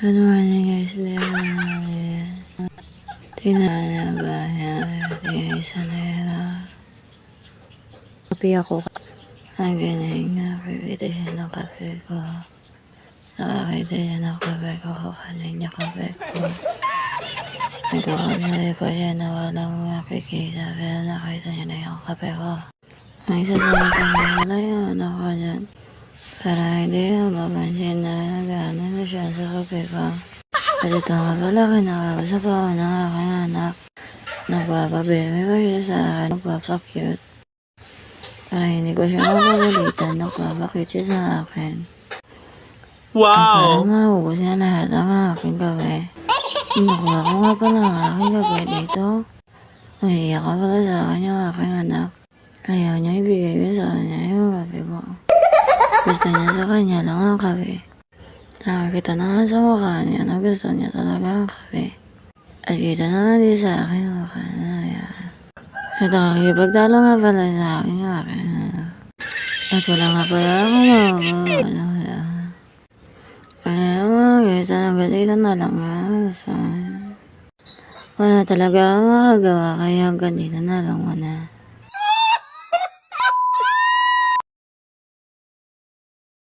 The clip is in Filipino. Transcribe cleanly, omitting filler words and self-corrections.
Good morning guys, tingnan na ba yan sa nila. Kapi ako. Ang galing na pipitihin ng kape ko. Nakakitihin ng kape ko, kakanin niya kape ko. Ito ko na pa siya na walang nakikita, pero nakita niya na yung kape ko. Ang isa sa mga wala yun ako dyan. Para hindi ako mapansin na nagano na siya sa kape ko. At ito nga pala, kinakausap ako ng aking anak. Nagpapabebe ko siya sa akin, nagpapakyut. Para hindi ko siya mapagalitan, nagpapakit siya sa akin. Wow! At para maubos niya lahat ang aking kape. Nakuha ko nga pala ang aking kape dito. Umiiyak ka pala sa akin yung aking anak. Ayaw niya ibigay ko sa kanya yung kape ko. Gusto niya sa kanya lang ang kape. Nakakita na nga sa mukha niya na gusto niya talaga ang kape. At kita na nga di sa akin yung mukha na yan. At nakakipagtalo nga pala sa akin yung akin. At wala nga pala akong magagawa. Kaya mga guys, nagalitan na lang nga. Wala talaga akong makagawa kaya ganito na lang muna.